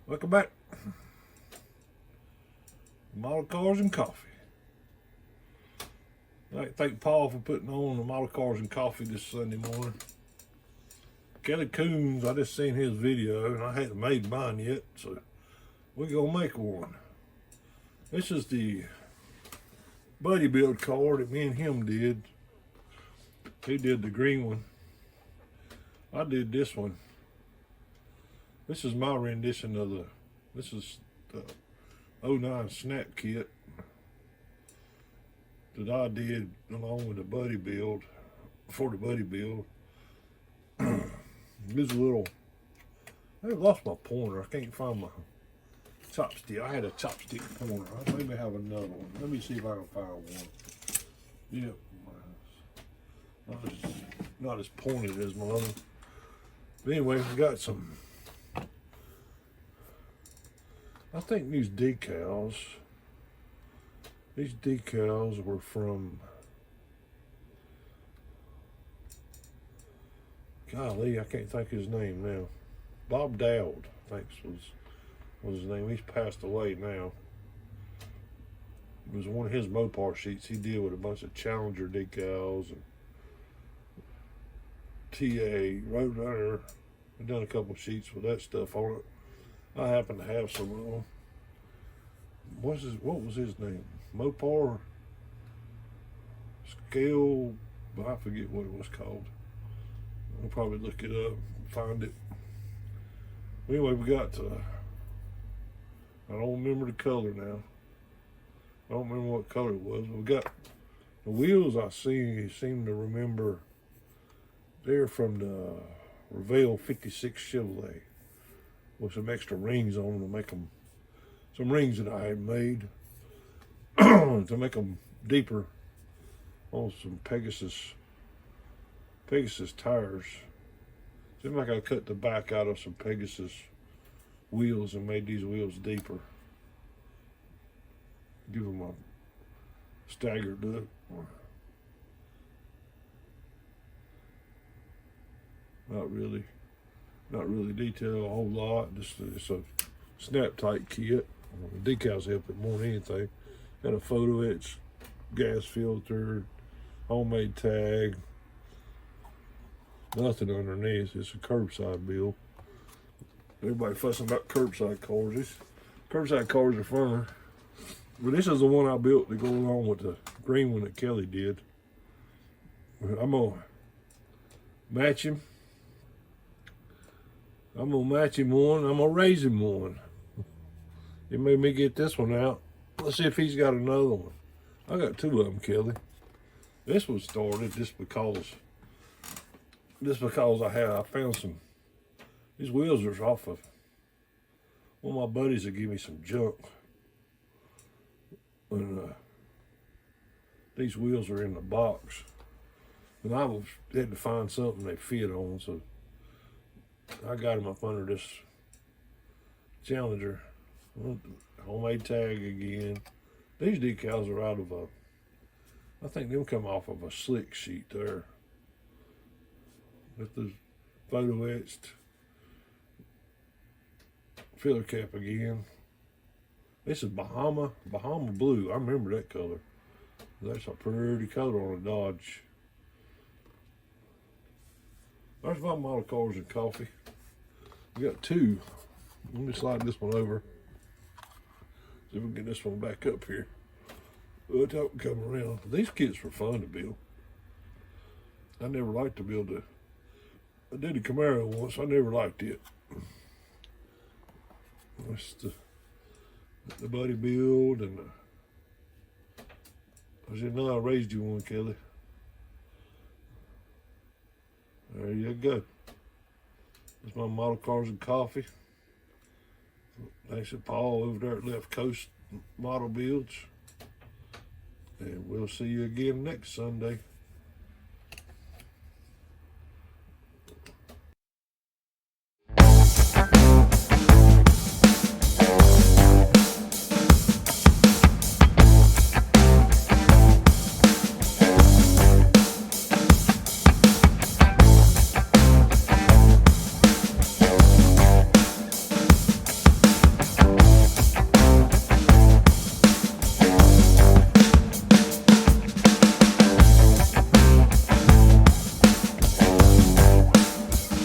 Welcome back. Model Cars and Coffee. I'd like to thank Paul for putting on the Model Cars and Coffee this Sunday morning. Kelly Coons, I just seen his video and I hadn't made mine yet, so we're gonna make one. This is the buddy build car that me and him did. He did the green one. I did this one. This is my rendition of this is the 09 Snap kit that I did along with the buddy build, for the buddy build. This a little, I lost my pointer. I can't find my chopstick. I had a chopstick pointer. I maybe have another one. Let me see if I can find one. Yep. Not as pointed as my other. But anyway, we got some, I think these decals were from, golly, I can't think of his name now. Bob Dowd, I think was his name. He's passed away now. It was one of his Mopar sheets he did with a bunch of Challenger decals and TA, Roadrunner. I've done a couple sheets with that stuff on it. I happen to have some of them. What was his name? Mopar Scale, I forget what it was called. I'll probably look it up and find it. Anyway, we got I don't remember the color now. I don't remember what color it was. We got the wheels I seem to remember. They're from the Revell 56 Chevrolet with some extra rings on them to make them, some rings that I had made to make them deeper on some Pegasus tires. Seems like I cut the back out of some Pegasus wheels and made these wheels deeper. Give them a staggered look. Not really detailed a whole lot. Just it's a snap tight kit. The decals help it more than anything. Got a photo etch gas filter, homemade tag. Nothing underneath. It's a curbside build. Everybody fussing about curbside cars. These curbside cars are funner. But this is the one I built to go along with the green one that Kelly did. I'm gonna match him. I'm gonna match him one. I'm gonna raise him one. It made me get this one out. Let's see if he's got another one. I got two of them, Kelly. This one started just because I found some, these wheels are off of, one of my buddies that gave me some junk. And these wheels are in the box. And I had to find something they fit on, so I got them up under this Challenger. Homemade tag again. These decals are out of I think they'll come off of a slick sheet there. With the photo etched filler cap again. This is Bahama blue. I remember that color. That's a pretty color on a Dodge. There's my Model Cars and Coffee. We got two. Let me slide this one over. See if we can get this one back up here. Well, that can come around. These kits were fun to build. I never liked to build I did a Camaro once. I never liked it. That's the buddy build, and I said, no, I raised you one, Kelly. There you go. That's my Model Cars and Coffee. Thanks to Paul over there at Left Coast Model Builds. And we'll see you again next Sunday.